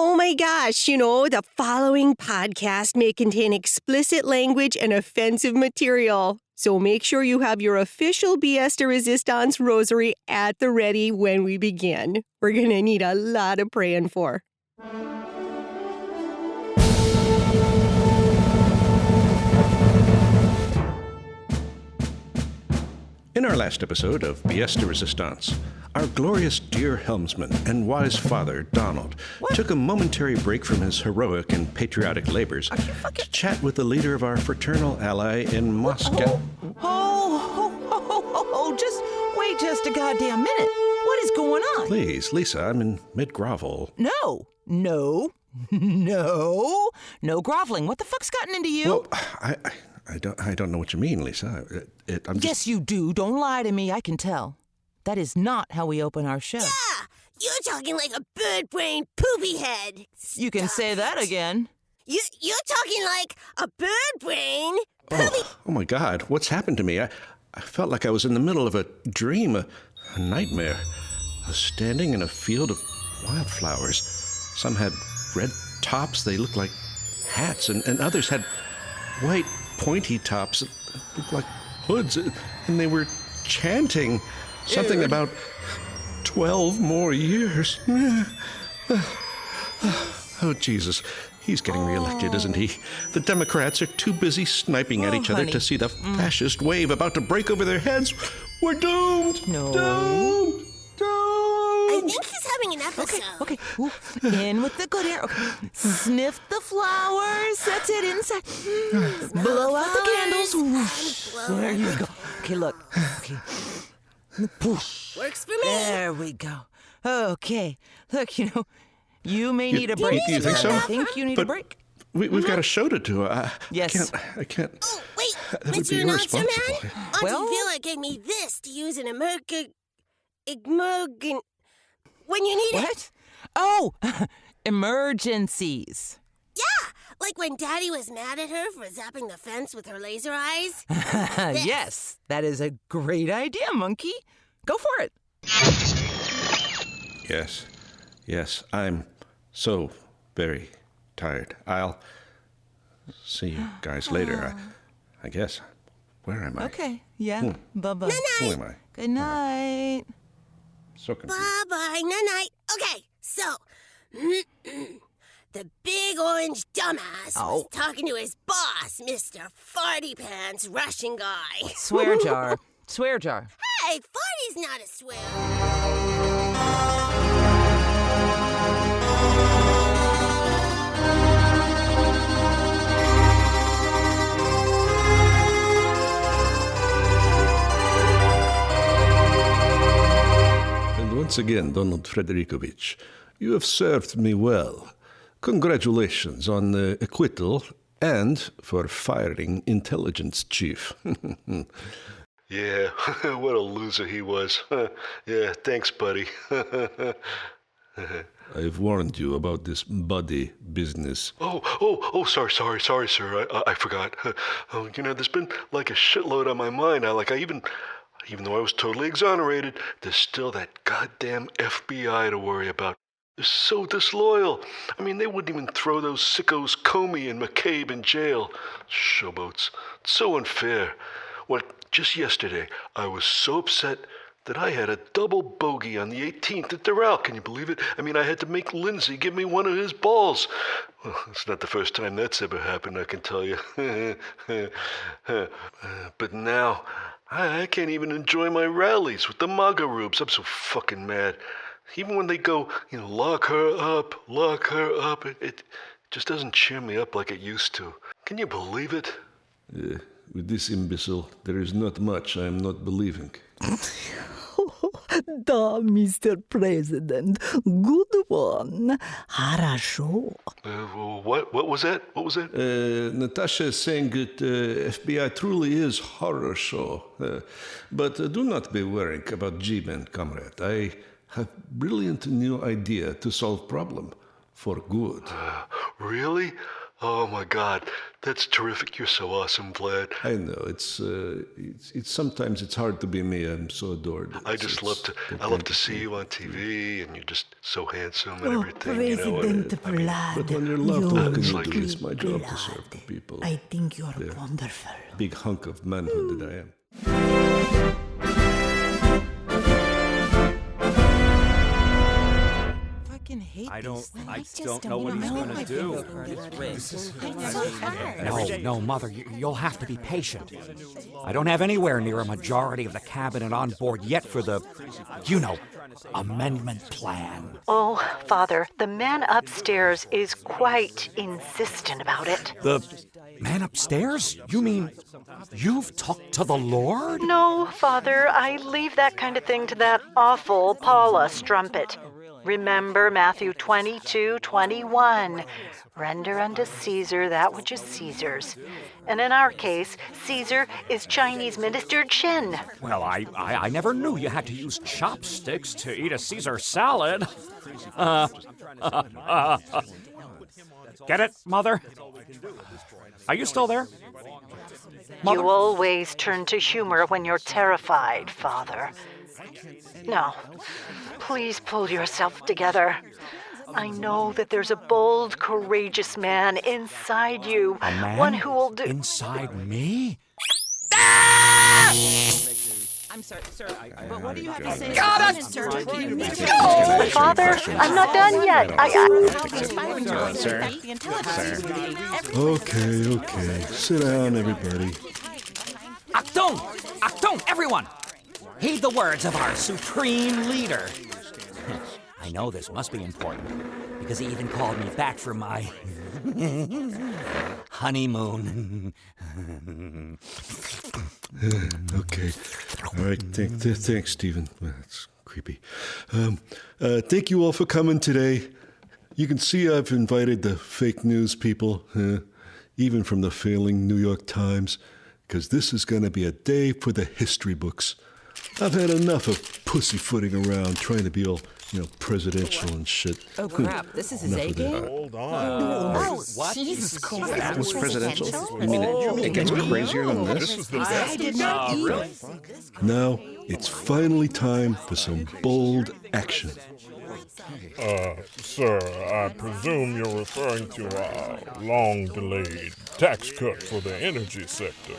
Oh my gosh, the following podcast may contain explicit language and offensive material. So make sure you have your official BS de Resistance rosary at the ready when we begin. We're going to need a lot of praying for. In our last episode of BS de Resistance, our glorious dear helmsman and wise father, Donald, took a momentary break from his heroic and patriotic labors to chat with the leader of our fraternal ally in Moscow. Just wait just a goddamn minute. What is going on? Please, Lyssa, I'm in mid-grovel. No groveling. What the fuck's gotten into you? Well, I don't know what you mean, Lyssa. Yes, you do. Don't lie to me. I can tell. That is not how we open our show. Yeah, you're talking like a bird-brained poopy head. You can say that again. You're talking like a bird-brain poopy... Oh my God, what's happened to me? I felt like I was in the middle of a dream, a nightmare. I was standing in a field of wildflowers. Some had red tops, they looked like hats, and others had white pointy tops that looked like hoods, and they were chanting something about 12 more years. Oh, Jesus. He's getting reelected, isn't he? The Democrats are too busy sniping at each other to see the fascist wave about to break over their heads. We're doomed! No. Doomed! I think he's having an episode. Okay. Ooh, in with the good air. Okay. Sniff the flowers. That's it, inside. Blow out the candles. Whoosh. There you go. Okay, look. Okay. Poosh. Works for me. There we go. Okay. Look, you may need a break. You think so? I think you need a break. We've got a show to do. Yes. I can't. Oh, wait. That would Mr. be Announcer irresponsible. Man, Auntie Villa gave me this to use in when you need it. What? Oh, emergencies. Yeah, like when Daddy was mad at her for zapping the fence with her laser eyes. Yes, that is a great idea, Monkey. Go for it. Yes, I'm so very tired. I'll see you guys later, I guess. Where am I? Okay, yeah. Bye-bye. Who am I? Good night. So confused. Bye-bye, night-night. Okay, so, the big orange dumbass was talking to his boss, Mr. Farty Pants Russian guy. Swear jar. Hey, Farty's not a swear. Once again, Donald Frederikovich, you have served me well. Congratulations on the acquittal and for firing intelligence chief. Yeah, what a loser he was. Yeah, thanks, buddy. I've warned you about this buddy business. Oh, sorry, sir. I forgot. There's been like a shitload on my mind. Even though I was totally exonerated, there's still that goddamn FBI to worry about. They're so disloyal. I mean, they wouldn't even throw those sickos Comey and McCabe in jail. Showboats. It's so unfair. Just yesterday, I was so upset that I had a double bogey on the 18th at Doral. Can you believe it? I mean, I had to make Lindsay give me one of his balls. Well, it's not the first time that's ever happened, I can tell you. But now, I can't even enjoy my rallies with the MAGA rubes. I'm so fucking mad. Even when they go, lock her up, it just doesn't cheer me up like it used to. Can you believe it? With this imbecile, there is not much I am not believing. Да, Mr. President. Good one. Хорошо. What was that? Natasha is saying that FBI truly is horror show. But do not be worrying about G-Men, comrade. I have brilliant new idea to solve problem for good. Really? Oh my God, that's terrific. You're so awesome, Vlad. I know it's sometimes it's hard to be me. I'm so adored. I love to see you on TV, and you're just so handsome and everything. President Vlad, But when you're loved, what can you like do? It's my job to serve the people. I think you're wonderful. Big hunk of manhood that I am. I don't know what he's going to do. No, Mother, you'll have to be patient. I don't have anywhere near a majority of the cabinet on board yet for the, amendment plan. Oh, Father, the man upstairs is quite insistent about it. The man upstairs? You mean you've talked to the Lord? No, Father, I leave that kind of thing to that awful Paula strumpet. Remember Matthew 22:21. Render unto Caesar that which is Caesar's. And in our case, Caesar is Chinese Minister Chen. Well, I never knew you had to use chopsticks to eat a Caesar salad. Get it, Mother? Are you still there? Mother? You always turn to humor when you're terrified, Father. Now, please pull yourself together. I know that there's a bold, courageous man inside you. A man? One who will do... Inside me? I'm sorry, sir, but what do you have to say? Got it! Oh, Father, I'm not done yet. Okay. Sit down, everybody. Achtung, everyone! Heed the words of our supreme leader. I know this must be important, because he even called me back from my honeymoon. Okay. All right. Thanks, Stephen. That's creepy. Thank you all for coming today. You can see I've invited the fake news people, even from the failing New York Times, because this is going to be a day for the history books. I've had enough of pussyfooting around, trying to be all, presidential and shit. Oh, crap. This is his A-game? Hold on. What? Jesus Christ. That was presidential? You mean it gets crazier than this? I did not really? Now, it's finally time for some bold action. Sir, I presume you're referring to our long-delayed tax cut for the energy sector.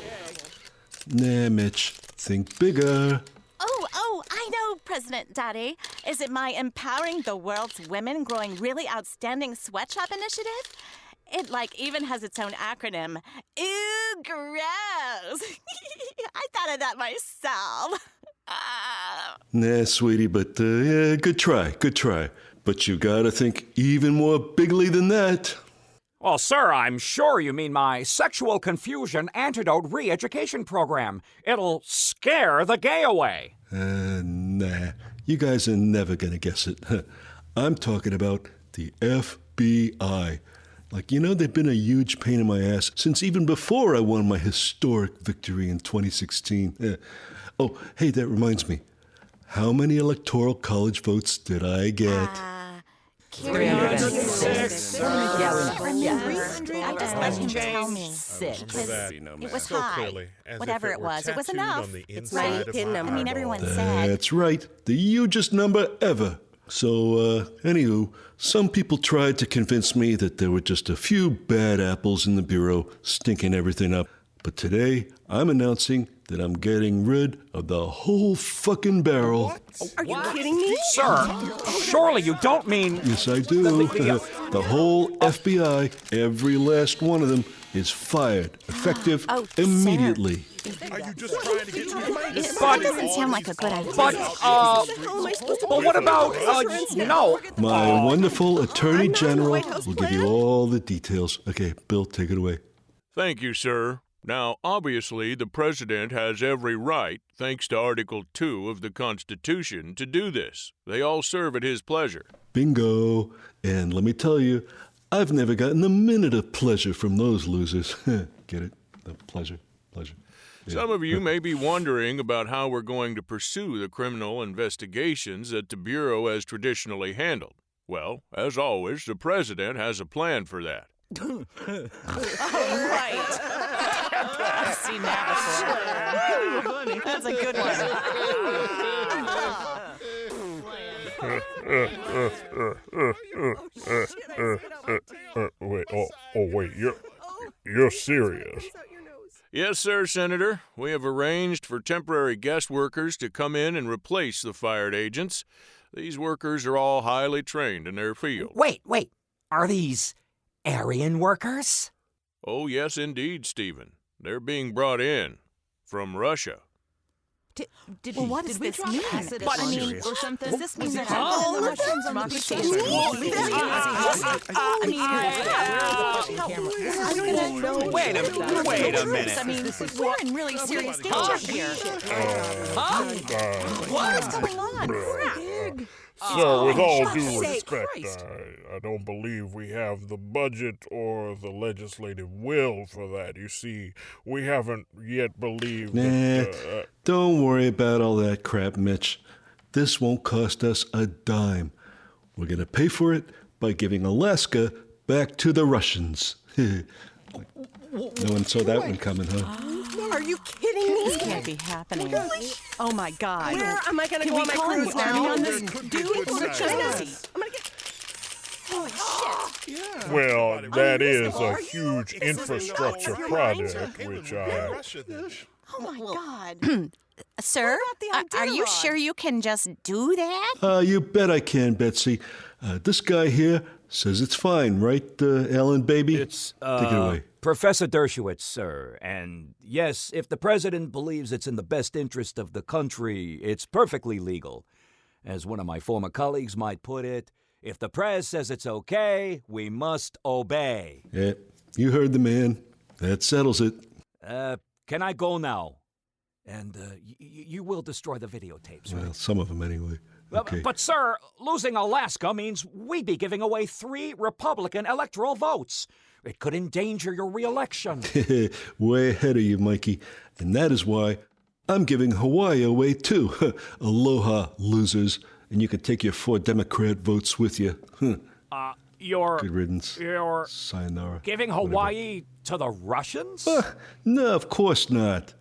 Nah, Mitch, think bigger. Oh, I know, President Daddy. Is it my Empowering the World's Women Growing Really Outstanding Sweatshop initiative? It, even has its own acronym. Ew, gross. I thought of that myself. Nah, sweetie, but yeah, good try. But you gotta think even more bigly than that. Well, sir, I'm sure you mean my sexual confusion antidote re-education program. It'll scare the gay away. Nah, you guys are never gonna guess it. I'm talking about the FBI. They've been a huge pain in my ass since even before I won my historic victory in 2016. Oh, hey, that reminds me. How many electoral college votes did I get? 306. I just let him tell me. 6. It was high. Whatever it was enough. It's my pin number. Everyone said. That's right, the hugest number ever. So, anywho, some people tried to convince me that there were just a few bad apples in the bureau stinking everything up. But today, I'm announcing that I'm getting rid of the whole fucking barrel. Are you kidding me? Sir, surely you don't mean... Yes, I do. The whole FBI, every last one of them, is fired, effective immediately. Are you just trying to get to the money? That doesn't sound like a good idea. But what about, My wonderful Attorney General will give you all the details. Okay, Bill, take it away. Thank you, sir. Now, obviously, the President has every right, thanks to Article 2 of the Constitution, to do this. They all serve at his pleasure. Bingo. And let me tell you, I've never gotten a minute of pleasure from those losers. Get it? The pleasure. Yeah. Some of you may be wondering about how we're going to pursue the criminal investigations that the Bureau has traditionally handled. Well, as always, the President has a plan for that. Oh, right. I've seen that before. That's a good one. Wait, you're serious? Yes, sir, Senator. We have arranged for temporary guest workers to come in and replace the fired agents. These workers are all highly trained in their field. Wait. Are these Aryan workers? Oh, yes, indeed, Stephen. They're being brought in from Russia. What does this mean? But I mean, or something. Does this mean that all the Russians on the Wait a minute. I mean, we're in really serious danger here. What is going on? Crap. Sir, with all due respect, I don't believe we have the budget or the legislative will for that. You see, we haven't yet believed that... Don't worry about all that crap, Mitch. This won't cost us a dime. We're going to pay for it by giving Alaska back to the Russians. No one saw that one coming, huh? Are you kidding me? This can't be happening. Really? Oh, my God. Where am I going to Can go we on my call cruise an now? army on this dude? What a China. I'm going to get... Holy shit. Well, that is a huge infrastructure project, which I... Oh, my God. Sir, are you sure you can just do that? You bet I can, Betsy. This guy here says it's fine, right, Ellen, baby? It's, Take it away. Professor Dershowitz, sir. And yes, if the president believes it's in the best interest of the country, it's perfectly legal. As one of my former colleagues might put it, if the press says it's okay, we must obey. Yeah, you heard the man. That settles it. Can I go now? And you will destroy the videotapes, right? Well, some of them anyway. Okay. But, sir, losing Alaska means we'd be giving away 3 Republican electoral votes. It could endanger your re-election. Way ahead of you, Mikey. And that is why I'm giving Hawaii away, too. Aloha, losers. And you can take your 4 Democrat votes with you. You're... Good riddance. You're... Sayonara. Giving Hawaii to the Russians? No, of course not.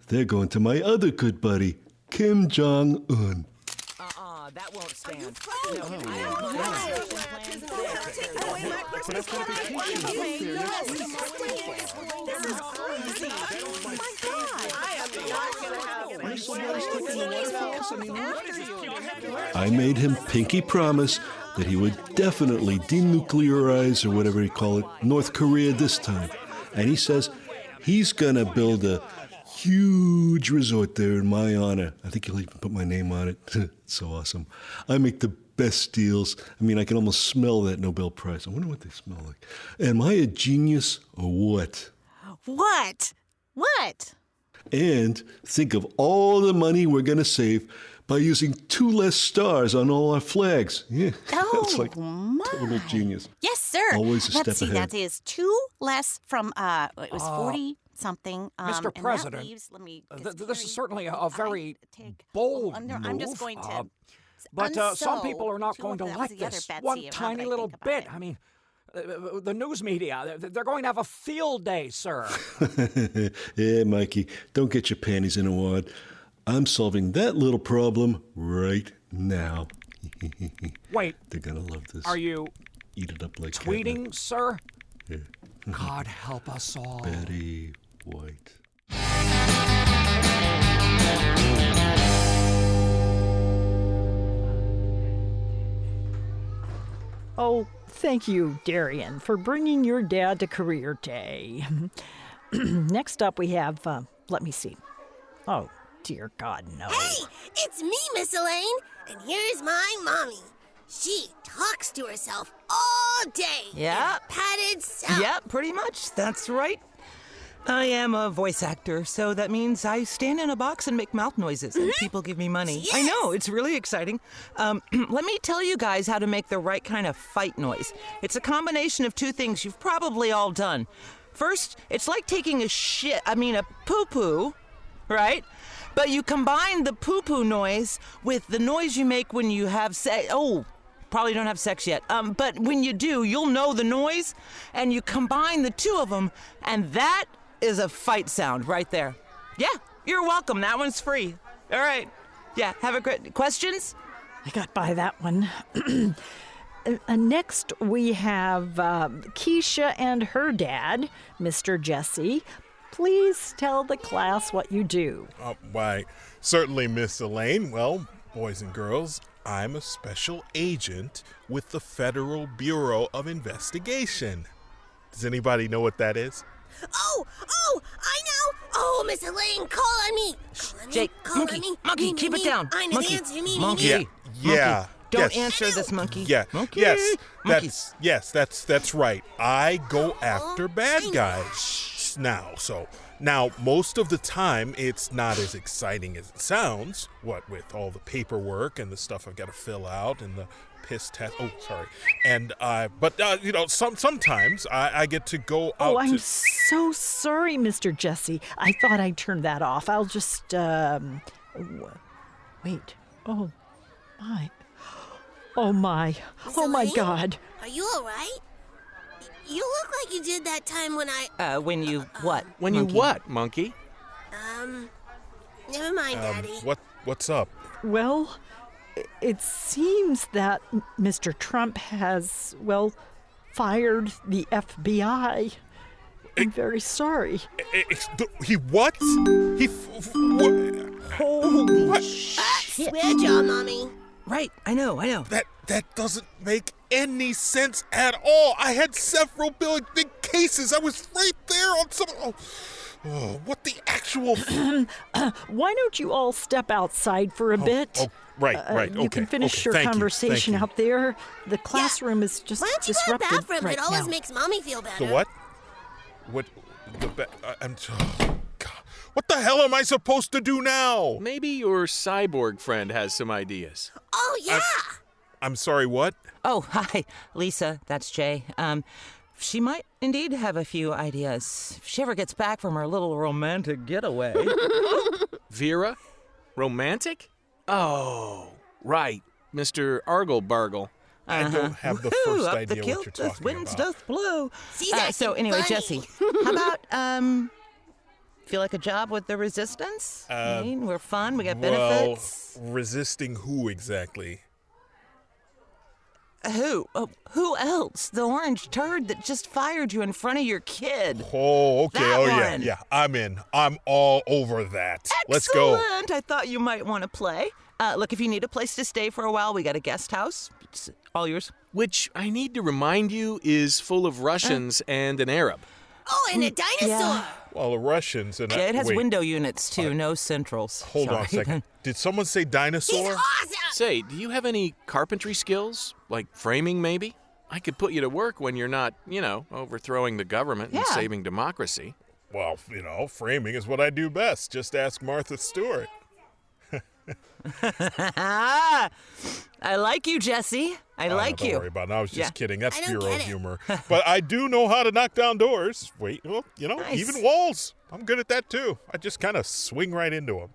They're going to my other good buddy, Kim Jong-un. That won't stand. I made him pinky promise that he would definitely denuclearize, or whatever you call it, North Korea this time. And he says he's gonna build a huge resort there in my honor. I think he'll even put my name on it. It's so awesome. I make the best deals. I mean, I can almost smell that Nobel Prize. I wonder what they smell like. Am I a genius or what? What? What? And think of all the money we're going to save by using 2 less stars on all our flags. Yeah, that's like total genius. Yes, sir. Always a step Let's see, ahead. that is 2 less from, it was 40 something. Mr. President, leaves, let me this is certainly a very bold move. I'm just going to... But some people are not going to like this. One tiny little bit. I mean, the news media, they're going to have a field day, sir. Yeah, Mikey, don't get your panties in a wad. I'm solving that little problem right now. Wait. They're going to love this. Are you eat it up like tweeting, catnip. sir? Yeah. God help us all. Betty White. Oh, thank you, Darian, for bringing your dad to Career Day. Next up, we have, let me see. Oh, dear God, no. Hey, it's me, Miss Elaine, and here's my mommy. She talks to herself all day. Yeah. In a padded cell. Yeah, pretty much. That's right. I am a voice actor, so that means I stand in a box and make mouth noises, and people give me money. Yes. I know, it's really exciting. Let me tell you guys how to make the right kind of fight noise. It's a combination of 2 things you've probably all done. First, it's like taking a poo-poo, right? But you combine the poo-poo noise with the noise you make when you have probably don't have sex yet. But when you do, you'll know the noise, and you combine the two of them, and that is a fight sound right there. Yeah, you're welcome. That one's free. All right. Yeah, have a great... Questions? I got by that one. Next, we have Keisha and her dad, Mr. Jesse. Please tell the class what you do. Why, certainly, Miss Elaine. Well, boys and girls, I'm a special agent with the Federal Bureau of Investigation. Does anybody know what that is? Oh, I know. Oh, Miss Elaine, call on me. Jake, monkey, keep it down. I know Monkey, the answer. Me. Yeah. Don't answer this, monkey. Yeah. Monkey. Yes. That's right. I go after bad guys now. Most of the time, it's not as exciting as it sounds. What with all the paperwork and the stuff I've got to fill out and the piss test. Oh, sorry. And sometimes I get to go out. Oh, I'm so sorry, Mr. Jesse. I thought I'd turn that off. I'll just wait. Oh my. Oh my God. Are you all right? You look like you did that time when I... When you what? When monkey? You what, monkey? Never mind, Daddy. What's up? Well, it seems that Mr. Trump has, fired the FBI. I'm very sorry. He what? Holy shit. Swear jaw, Mommy. Right, I know. That doesn't make any sense at all. I had several big cases. I was right there on some... Oh, what the actual... Why don't you all step outside for a bit? Right. You Okay. can finish your Thank conversation you. out there. The classroom is just Why don't you disrupted go to the bathroom? right It always now. makes Mommy feel better. The what? God. What the hell am I supposed to do now? Maybe your cyborg friend has some ideas. Oh, yeah. I'm sorry, what? Oh, hi, Lyssa. That's Jay. She might indeed have a few ideas if she ever gets back from her little romantic getaway. Vera? Romantic? Oh, right. Mr. Argle-Bargle. I don't have the first up idea the what kilt, you're talking winds about. doth blow. See, that's so anyway, funny. Jesse, how about feel like a job with the resistance? I mean, we're fun, we got benefits. Well, resisting who exactly? Who? Who else? The orange turd that just fired you in front of your kid. Oh, okay. That one. Yeah. I'm in. I'm all over that. Excellent. Let's go. I thought you might want to play. Look, if you need a place to stay for a while, we got a guest house. It's all yours. Which, I need to remind you, is full of Russians and an Arab. Oh, and a dinosaur. Yeah. Well, the Russians and... Yeah, it has wait, window units, too. No centrals. Hold on a second. Did someone say dinosaur? He's awesome. Say, do you have any carpentry skills? Like framing, maybe? I could put you to work when you're not, overthrowing the government and saving democracy. Well, framing is what I do best. Just ask Martha Stewart. I like you, Jesse. I like you. Don't worry about it. I was just kidding. That's I don't Bureau get it. humor. But I do know how to knock down doors. Wait, well, Nice. even walls. I'm good at that, too. I just kind of swing right into them.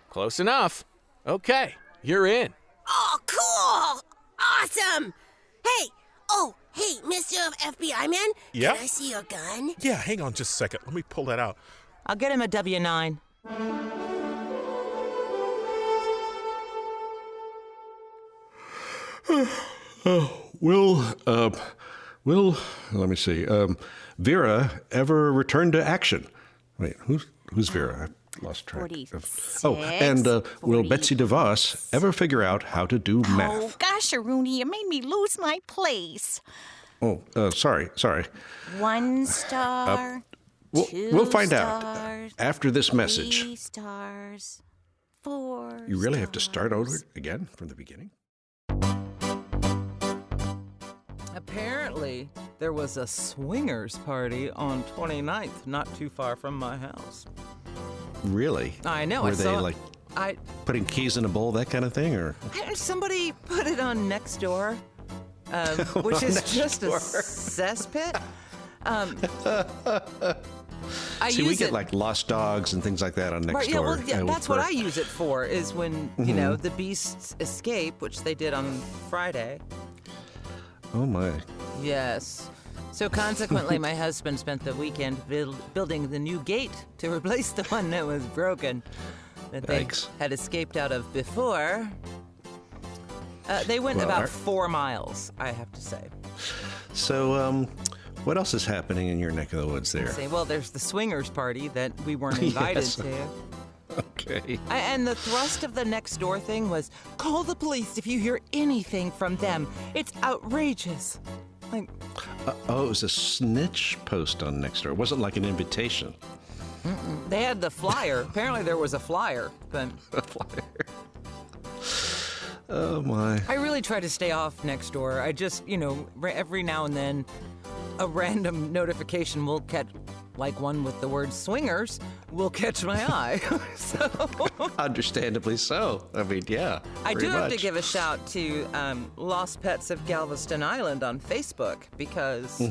Close enough. Okay, you're in. Oh, cool. Awesome. Hey, Mr. FBI man. Yeah? Can I see your gun? Yeah, hang on just a second. Let me pull that out. I'll get him a W-9. Will, let me see. Vera ever return to action? Wait, who's Vera? I lost track. 46, Will Betsy DeVos ever figure out how to do math? Oh, gosh, Rooney, you made me lose my place. Oh, sorry. 1 star, We'll find out stars, after this message. 3 stars, 4 You really have to start stars. over again from the beginning? Apparently, there was a swingers party on 29th, not too far from my house. Really? I know. Were I they saw putting keys in a bowl, that kind of thing, or? Somebody put it on Nextdoor, which is just a cesspit. We get like lost dogs and things like that on Nextdoor. Right, that's what I use it for, is when, the beasts escape, which they did on Friday. Oh, my. Yes. So consequently, my husband spent the weekend building the new gate to replace the one that was broken that they had escaped out of before. They went about 4 miles, I have to say. So, what else is happening in your neck of the woods there? Well, there's the swingers party that we weren't invited to. Okay. And the thrust of the next door thing was, call the police if you hear anything from them. It's outrageous. Like, it was a snitch post on Nextdoor. It wasn't like an invitation. They had the flyer. Apparently there was a flyer. But a flyer. Oh, my. I really try to stay off Nextdoor. I just, every now and then a random notification will catch, like one with the word swingers, will catch my eye. So understandably so. I mean, yeah. I do have to give a shout to Lost Pets of Galveston Island on Facebook because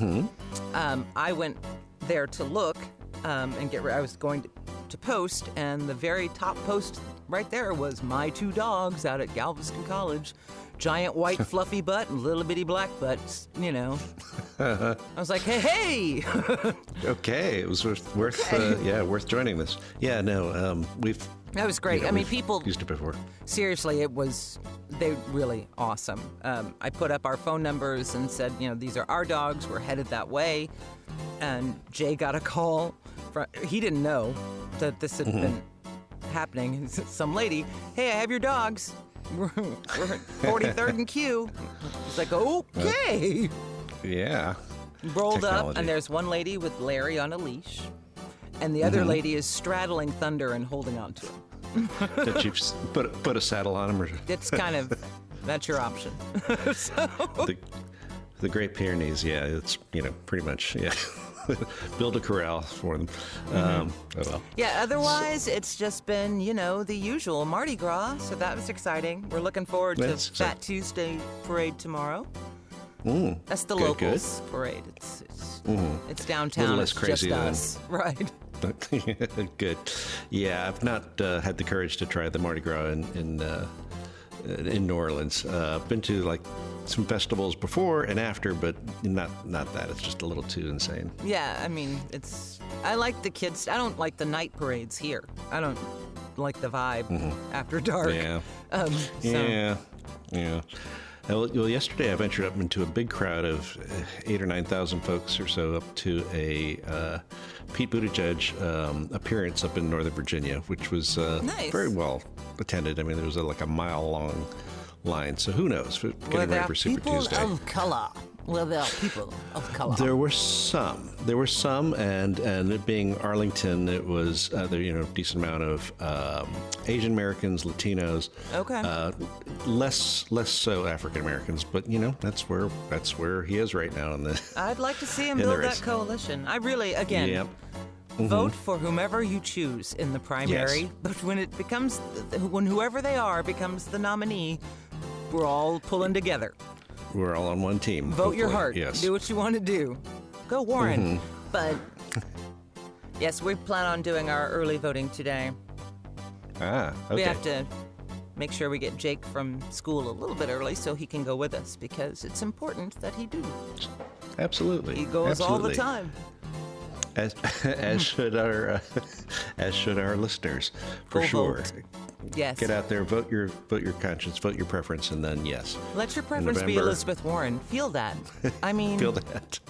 I went there to look and get ready. I was going to post, and the very top post right there was my 2 dogs out at Galveston College. Giant white fluffy butt and little bitty black butts, I was like, hey! Okay, it was worth joining this. Yeah, no, we've... That was great. I mean, people... used it before. Seriously, they're really awesome. I put up our phone numbers and said, these are our dogs, we're headed that way. And Jay got a call. He didn't know that this had been happening. Some lady, hey, I have your dogs. We're at 43rd and Q. It's like, okay. Yeah. Rolled up, and there's one lady with Larry on a leash, and the other lady is straddling Thunder and holding on to him. Did you put a saddle on him? Or? It's kind of, that's your option. The Great Pyrenees, yeah, it's, pretty much, yeah. Build a corral for them. Oh well. Yeah, otherwise, it's just been, the usual Mardi Gras, so that was exciting. We're looking forward to Fat Tuesday parade tomorrow. That's the locals parade. It's downtown. A little less crazy just us. Right. Good. Yeah, I've not had the courage to try the Mardi Gras in New Orleans. Been to some festivals before and after, but not that. It's just a little too insane. Yeah, I mean, I like the kids. I don't like the night parades here. I don't like the vibe after dark. Yeah. Yeah. Well, yesterday I ventured up into a big crowd of 8,000 or 9,000 folks or so up to a Pete Buttigieg appearance up in Northern Virginia, which was very well attended. I mean, there was a mile-long line, so who knows? Getting ready for Super Tuesday. Of color. Were there people of color? There were some, and it being Arlington, it was a decent amount of Asian Americans, Latinos. Okay. Less so African Americans, but that's where he is right now in the. I'd like to see him build that coalition. I really, again. Yep. Vote for whomever you choose in the primary, but when whoever they are becomes the nominee, we're all pulling together. We're all on one team. Vote your heart. Yes. Do what you want to do. Go Warren. But yes, we plan on doing our early voting today. Okay. We have to make sure we get Jake from school a little bit early so he can go with us because it's important that he do. Absolutely. He goes all the time. As should our listeners, for sure. Vote. Yes. Get out there, vote your conscience, vote your preference, and then yes. Let your preference be Elizabeth Warren. Feel that. I mean, feel that.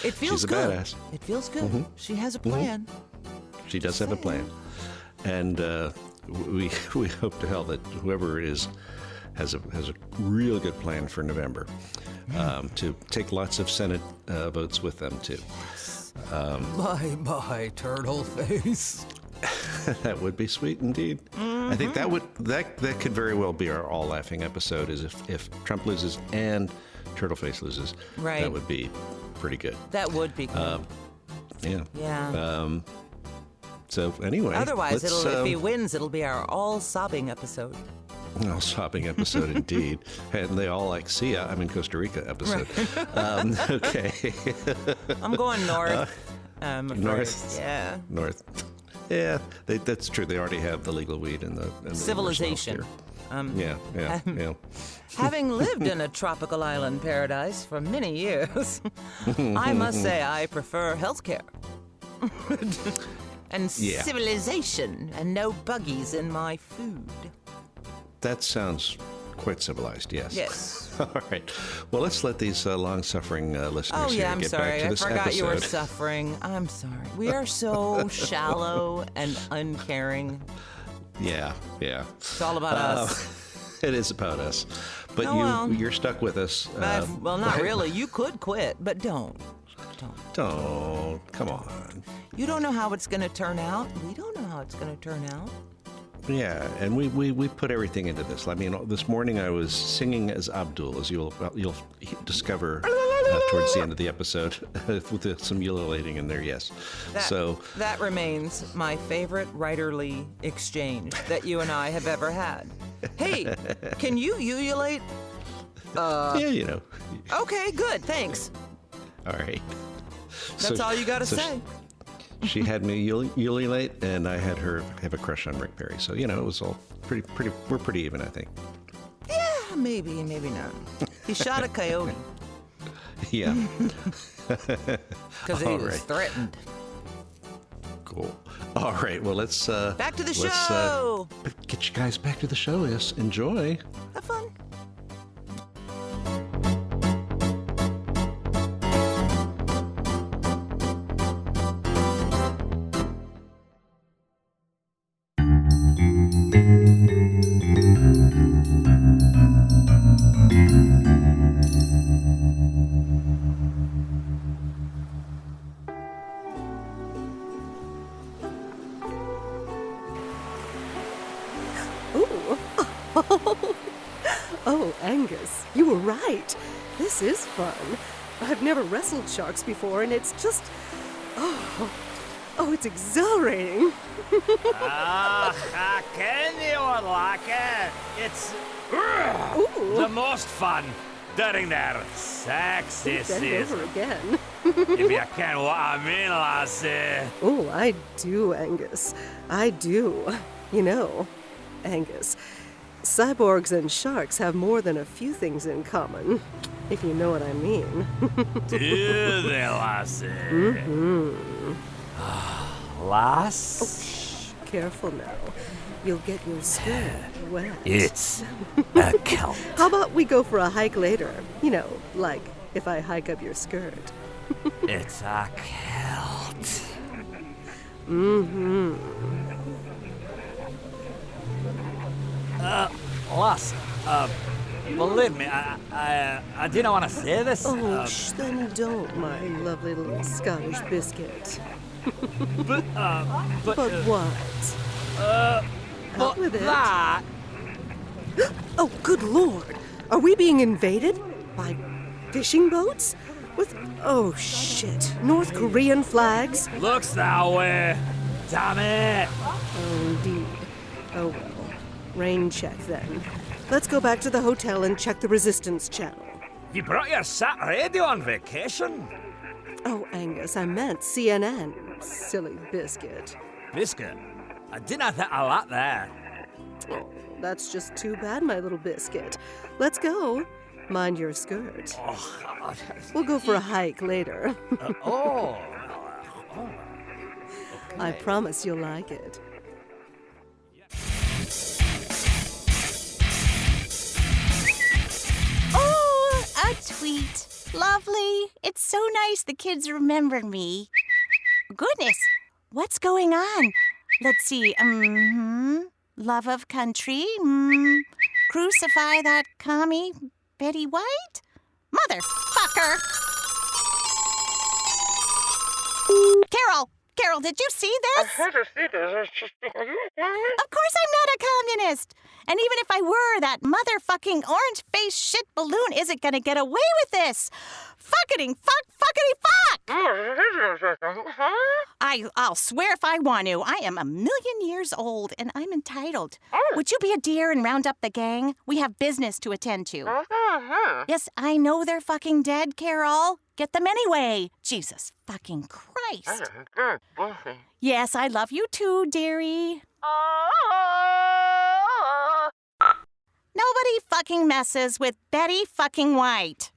It feels She's good. a badass. It feels good. She has a plan. She does have a plan, and we hope to hell that whoever it is has a real good plan for November, to take lots of Senate votes with them too. Bye, turtle face. That would be sweet indeed. I think that could very well be our all laughing episode. Is if Trump loses and Turtleface loses. Right. That would be pretty good. That would be cool. Yeah. Yeah. So anyway. Otherwise, if he wins, it'll be our all sobbing episode. All sobbing episode indeed. And they all see ya, I'm in Costa Rica episode. Right. Okay. I'm going north. North. Yeah. North. Yeah, that's true. They already have the legal weed in the civilization. Yeah. Having lived in a tropical island paradise for many years, I must say I prefer healthcare. And civilization, and no buggies in my food. That sounds quite civilized, yes. Yes. All right. Well, let's let these long-suffering listeners I'm get sorry. back to this I forgot episode. you were suffering. I'm sorry. We are so shallow and uncaring. Yeah. It's all about us. It is about us. But you're stuck with us. Well, not really. You could quit, but don't. Don't. Come on. You don't know how it's going to turn out. We don't know how it's going to turn out. Yeah, and we put everything into this. I mean, this morning I was singing as Abdul, as you'll discover towards the end of the episode, with some ululating in there. Yes. That remains my favorite writerly exchange that you and I have ever had. Hey, can you ululate? Yeah, Okay, good. Thanks. All right. That's all you got to say. She had me ululate, and I had her have a crush on Rick Perry. So, it was all pretty. We're pretty even, I think. Yeah, maybe not. He shot a coyote. Yeah. Because he was threatened. Cool. All right. Well, let's back to the show. Get you guys back to the show. Yes. Enjoy. Have fun. Oh, Angus, you were right. This is fun. I've never wrestled sharks before, and it's just... Oh, it's exhilarating. I can you like it? It's the most fun during their sexy Bend over season. again. If you can what I mean, lassie. Oh, I do, Angus. I do. Angus, cyborgs and sharks have more than a few things in common, if you know what I mean. Do they, lassie? Mm-hmm. Lass? Oh, shh. Careful now. You'll get your skirt wet. It's a cult. How about we go for a hike later? Like if I hike up your skirt. It's a cult. Mm-hmm. Lass, believe me, I didn't want to say this. Oh, then don't, my lovely little Scottish biscuit. But what? But with it. that... Oh, good Lord. Are we being invaded? By fishing boats? With, oh shit, North Korean flags? Looks that way. Damn it. Oh, indeed. Oh, well. Rain check, then. Let's go back to the hotel and check the resistance channel. You brought your sat radio on vacation? Oh, Angus, I meant CNN. Silly biscuit. Biscuit? I didn't think a lot there. Oh, that's just too bad, my little biscuit. Let's go. Mind your skirt. Oh, God. We'll go for a hike later. Okay. I promise you'll like it. Oh, a tweet. Lovely. It's so nice the kids remember me. Goodness, what's going on? Let's see. Love of country. Crucify that commie. Betty White? Motherfucker! Carol, did you see this? I had to see this. Of course I'm not a communist. And even if I were, that motherfucking orange-faced shit balloon isn't gonna get away with this. Fuckity fuck! I'll swear if I want to. I am 1,000,000 years old, and I'm entitled. Would you be a dear and round up the gang? We have business to attend to. Yes, I know they're fucking dead, Carol. Get them anyway. Jesus fucking Christ. Yes, I love you too, dearie. Nobody fucking messes with Betty fucking White.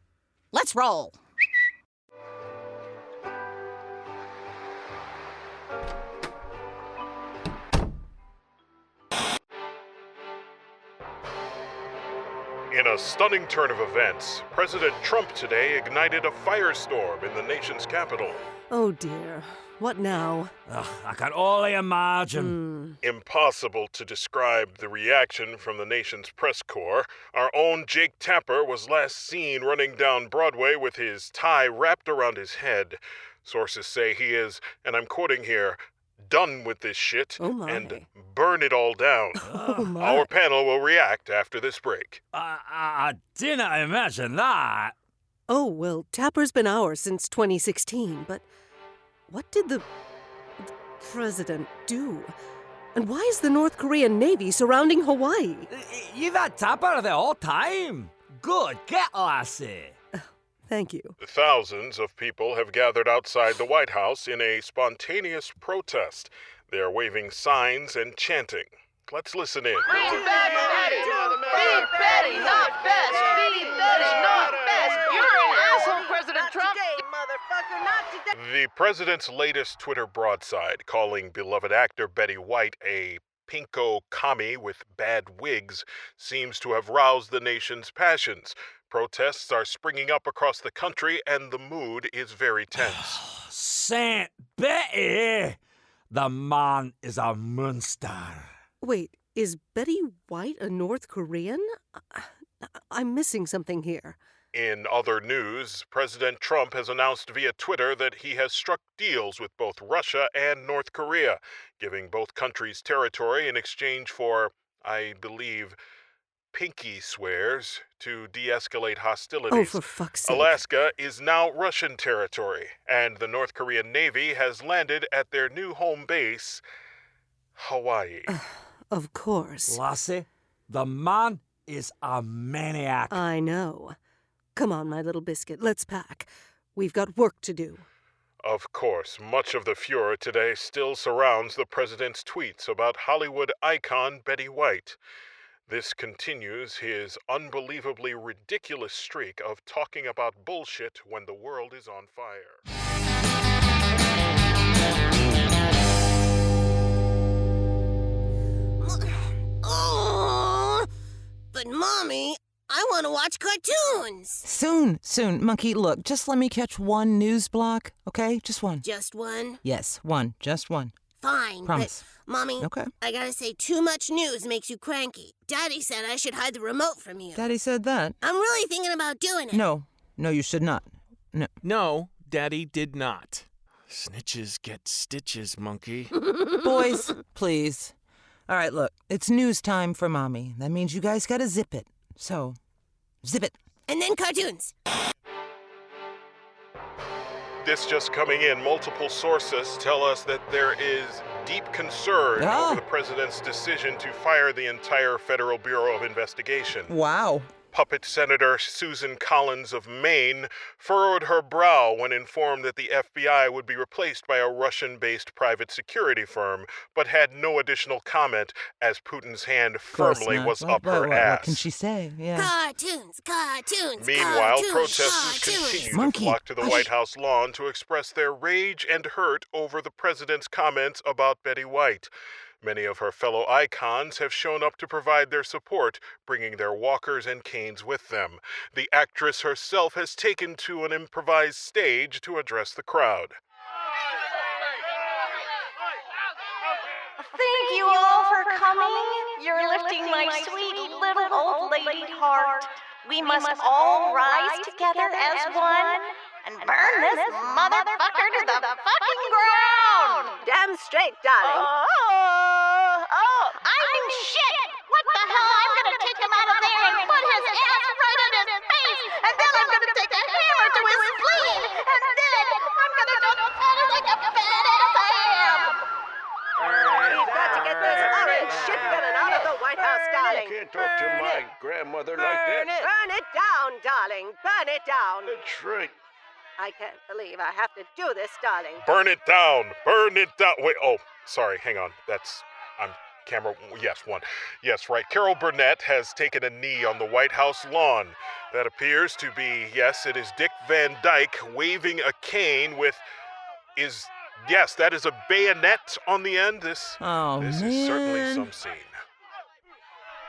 Let's roll. In a stunning turn of events, President Trump today ignited a firestorm in the nation's capital. Oh dear. What now? I can only imagine. Impossible to describe the reaction from the nation's press corps. Our own Jake Tapper was last seen running down Broadway with his tie wrapped around his head. Sources say he is, and I'm quoting here, done with this shit and burn it all down. Our panel will react after this break. I didn't imagine that. Oh, well, Tapper's been ours since 2016, but what did the president do? And why is the North Korean Navy surrounding Hawaii? You've had Tapper the whole time. Good, get Lassie. Thank you. Thousands of people have gathered outside the White House in a spontaneous protest. They are waving signs and chanting. Let's listen in. Free Betty! Free Betty, not best! Free Betty, not best! You're an asshole, President Trump! Motherfucker, not today! The president's latest Twitter broadside, calling beloved actor Betty White a pinko commie with bad wigs, seems to have roused the nation's passions. Protests are springing up across the country, and the mood is very tense. Saint Betty! The man is a monster. Wait, is Betty White a North Korean? I'm missing something here. In other news, President Trump has announced via Twitter that he has struck deals with both Russia and North Korea, giving both countries territory in exchange for, I believe, pinky swears to de-escalate hostilities. Oh, for fuck's sake. Alaska is now Russian territory, and the North Korean Navy has landed at their new home base, Hawaii. Of course. Lassie, the man is a maniac. I know. Come on, my little biscuit, let's pack. We've got work to do. Of course, much of the furor today still surrounds the president's tweets about Hollywood icon Betty White. This continues his unbelievably ridiculous streak of talking about bullshit when the world is on fire. Oh, but Mommy, I want to watch cartoons. Soon, Monkey. Look, just let me catch one news block, okay? Just one. Just one? Yes, one. Just one. Fine. Promise. But, Mommy, Okay. I gotta say, too much news makes you cranky. Daddy said I should hide the remote from you. Daddy said that. I'm really thinking about doing it. No, you should not. No. No, Daddy did not. Snitches get stitches, monkey. Boys, please. All right, look, it's news time for Mommy. That means you guys gotta zip it. So, zip it. And then cartoons. This just coming in, multiple sources tell us that there is deep concern over the president's decision to fire the entire Federal Bureau of Investigation. Wow. Puppet Senator Susan Collins of Maine furrowed her brow when informed that the FBI would be replaced by a Russian-based private security firm, but had no additional comment as Putin's hand firmly was up her ass. What can she say? Yeah. Cartoons. Meanwhile, cartoons, protesters cartoons. continue to flock to the White House lawn to express their rage and hurt over the president's comments about Betty White. Many of her fellow icons have shown up to provide their support, bringing their walkers and canes with them. The actress herself has taken to an improvised stage to address the crowd. Thank you all for coming. You're lifting my sweet little old lady heart. We must all rise together as one and burn this motherfucker to the fucking ground. Damn straight, darling. I mean, shit! What the hell? I'm gonna take him out of there and put his ass right in his face, and then I'm gonna take a hammer to his spleen, and then I'm gonna just pat him like a badass I am. We've got to get this orange shit running out of the White House, darling. You can't talk to my grandmother like that. Burn it down, darling. Burn it down. That's right. I can't believe I have to do this, darling. Burn it down! Burn it down! Wait, oh, sorry, hang on. I'm camera, yes, one. Yes, right. Carol Burnett has taken a knee on the White House lawn. That appears to be, yes, it is Dick Van Dyke waving a cane with, yes, that is a bayonet on the end. This is certainly some scene.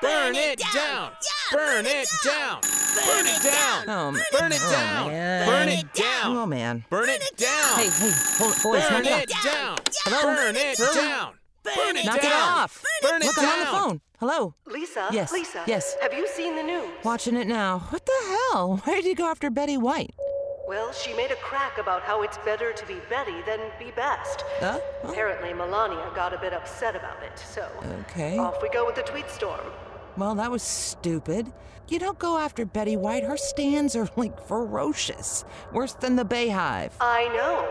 Burn it down! Burn it down! Burn it down! Burn it down! Burn it down! Oh, man. Burn it down! Hey, boys, burn knock it down! Hello? Burn it down! Burn it Knock down! it off! Burn it Look, down! I'm on the phone. Hello? Lisa? Yes. Lisa? Yes. Have you seen the news? Watching it now. What the hell? Why did you go after Betty White? Well, she made a crack about how it's better to be Betty than be best. Huh? Apparently, Melania got a bit upset about it, so... Okay. Off we go with the tweet storm. Well, that was stupid. You don't go after Betty White. Her stands are, ferocious. Worse than the Bayhive. I know.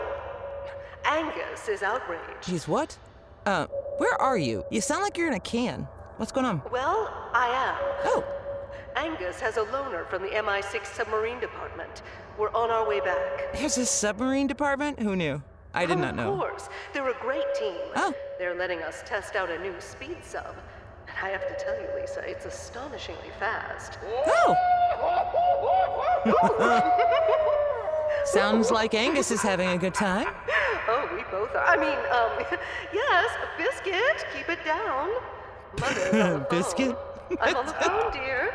Angus is outraged. He's what? Where are you? You sound like you're in a can. What's going on? Well, I am. Oh. Angus has a loaner from the MI6 submarine department. We're on our way back. There's a submarine department? Who knew? I did not know. Of course. They're a great team. Oh. They're letting us test out a new speed sub. And I have to tell you, Lisa, it's astonishingly fast. Oh! Sounds like Angus is having a good time. Oh, we both are. I mean, yes, Biscuit, keep it down. Mother's on the phone. Biscuit? I'm on the phone, dear.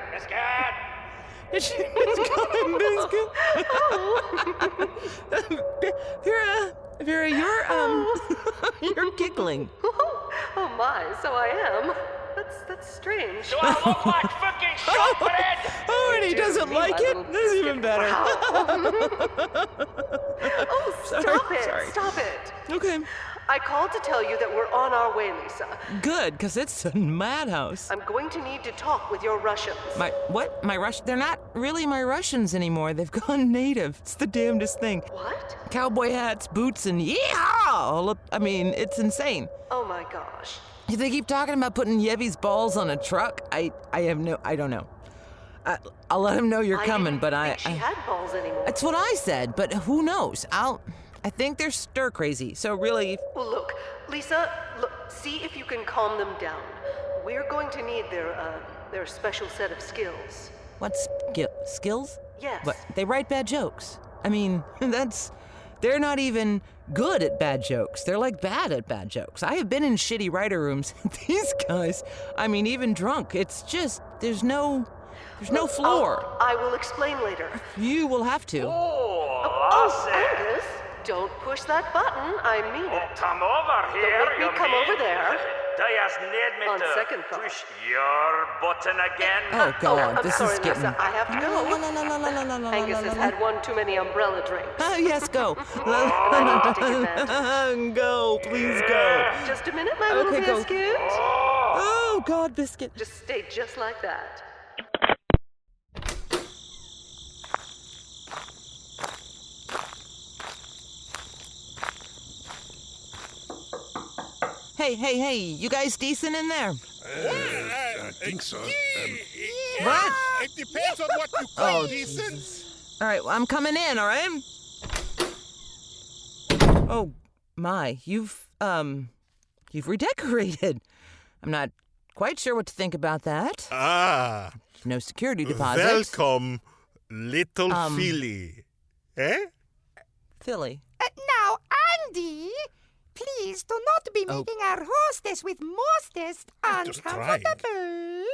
She's calling Biscuit. Vera, you're giggling. Oh my, so I am. That's strange. Do I look like fucking shortbread? Oh, and he doesn't like it? That's even better. Oh, stop it. Stop it. Okay. I called to tell you that we're on our way, Lisa. Good, because it's a madhouse. I'm going to need to talk with your Russians. What? My Russian? They're not really my Russians anymore. They've gone native. It's the damnedest thing. What? Cowboy hats, boots, and yeehaw! I mean, it's insane. Oh my gosh. They keep talking about putting Yevy's balls on a truck. I don't know. I'll let him know you're coming, but I didn't think she had balls anymore. That's what I said, but who knows? I think they're stir crazy, so really... Well, look, Lisa, see if you can calm them down. We're going to need their special set of skills. What skills? Yes. But they write bad jokes. I mean, they're not even good at bad jokes. They're bad at bad jokes. I have been in shitty writer rooms. These guys, I mean, even drunk, it's just, there's no floor. I will explain later. You will have to. Angus, don't push that button. I mean it. Come over here. Don't make me come over there. Do you need me On to second thought. push your button again? Oh, God, I'm this sorry, is getting... Lisa, I have to go. Angus has had one too many umbrella drinks. Yes, go. I need to take advantage. Go, please go. Just a minute, my little go. biscuit. Oh, God, Biscuit. Just stay just like that. Hey, you guys decent in there? I think so. What? It depends on what you call decent. Jesus. All right, well, I'm coming in, all right? Oh, my, you've redecorated. I'm not quite sure what to think about that. Ah. No security deposits. Welcome, little Philly. Eh? Philly. Now, Andy, please do not be making our hostess with mostest uncomfortable.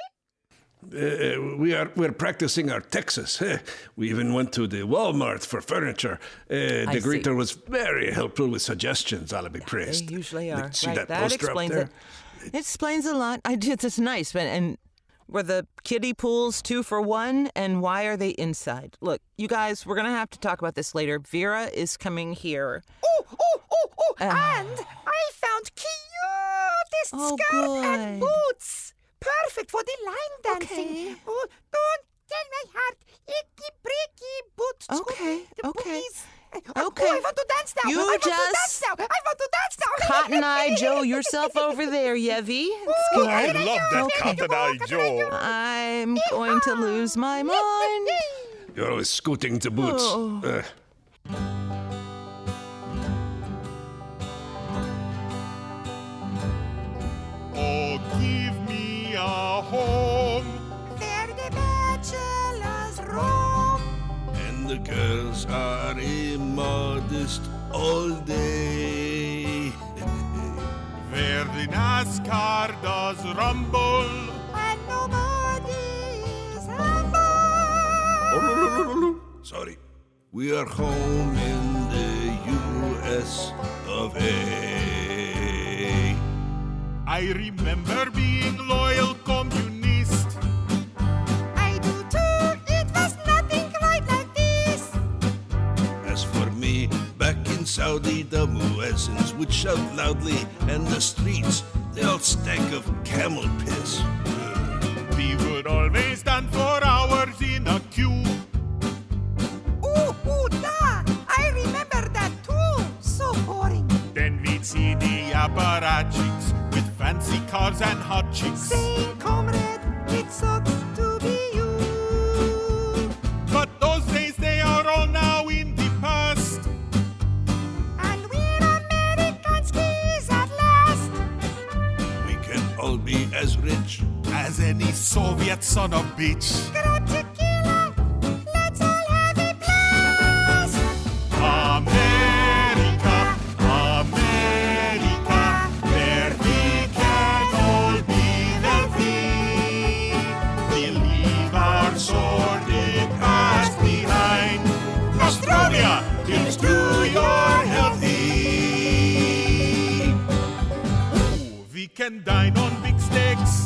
We're practicing our Texas. We even went to the Walmart for furniture. The greeter was very helpful with suggestions. I'll be praised. They usually are. See right, that that poster explains up it. there? It explains a lot. It's nice, but and were the kiddie pools 2 for $1, and why are they inside? Look, you guys, we're gonna have to talk about this later. Vera is coming here. And I found cutest skirt and boots. Perfect for the line dancing. Okay. Oh, don't tell my heart. Icky, breaky, boots. Okay. Oh, I want to dance now. You I want just to dance now. I want to dance now. Cotton Eye Joe yourself over there, Yevy. It's good. I love that Cotton Eye Joe. I'm going to lose my mind. You're always scooting the boots. Oh, girls are immodest all day. Where the NASCAR does rumble, and nobody's humble. Sorry. We are home in the U.S. of A. I remember being loyal communist. I do too, it was nothing quite like this. As for me, back in Saudi, the muezzins would shout loudly, and the streets, they all stank of camel piss. We would always stand for hours in a queue. I remember that too. So boring. Then we'd see the apparatchiks with fancy cars and hot chicks. Say, comrade, it sucks to be you. But those days, they are all now in the past. And we're American skis at last. We can all be as rich as any Soviet son of bitch. Grab tequila, let's all have a blast. America, America, where we can all be healthy. We leave our sordid past behind. Australia, here's to your healthy. Ooh, we can dine on big steaks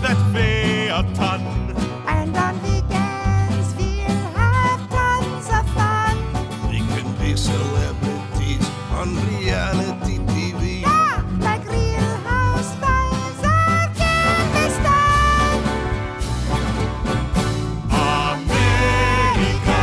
that weigh a ton. And on weekends we'll have tons of fun. We can be celebrities on reality TV. Yeah, like Real Housewives of Galveston. America,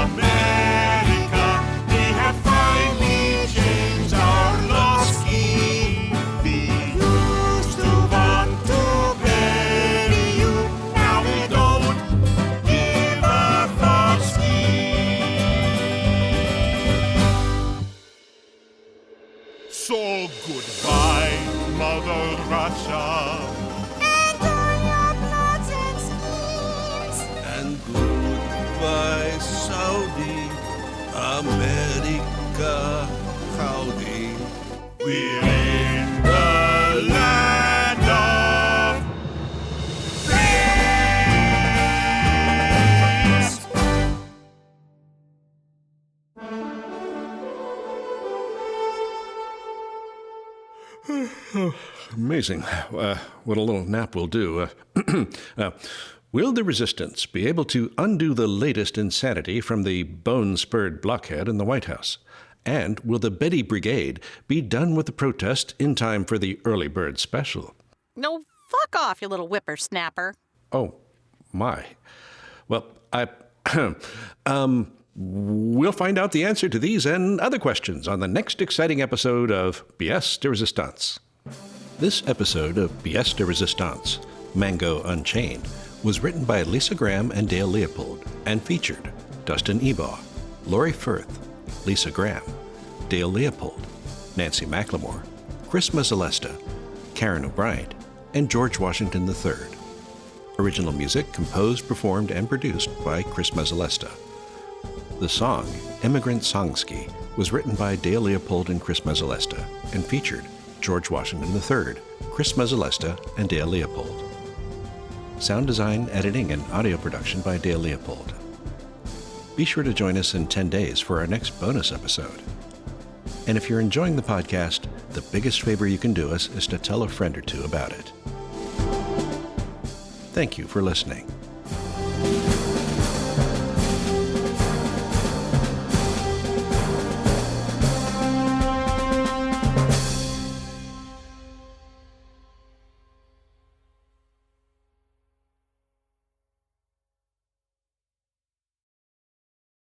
America, they have finally changed our law-ski. We used to want to bury you, now we don't give a fuck-ski. So goodbye, Mother Russia. And all your plots and schemes. And goodbye, Saudi, America, howdy. We're in the land of Amazing. What a little nap will do. Will the resistance be able to undo the latest insanity from the bone-spurred blockhead in the White House? And will the Betty Brigade be done with the protest in time for the early bird special? No, fuck off, you little whippersnapper. Oh, my. Well, we'll find out the answer to these and other questions on the next exciting episode of Pièce de Résistance. This episode of Pièce de Résistance, Mango Unchained, was written by Lyssa and Dale Leopold and featured Dustin Ebaugh, Lori Furth, Lisa Graham, Dale Leopold, Nancy McLemore, Chris Mezzolesta, Karyn O'Brien, and George Washington III. Original music composed, performed, and produced by Chris Mezzolesta. The song, Immigrant Song-ski, was written by Dale Leopold and Chris Mezzolesta and featured George Washington III, Chris Mezzolesta, and Dale Leopold. Sound design, editing, and audio production by Dale Leopold. Be sure to join us in 10 days for our next bonus episode. And if you're enjoying the podcast, the biggest favor you can do us is to tell a friend or two about it. Thank you for listening.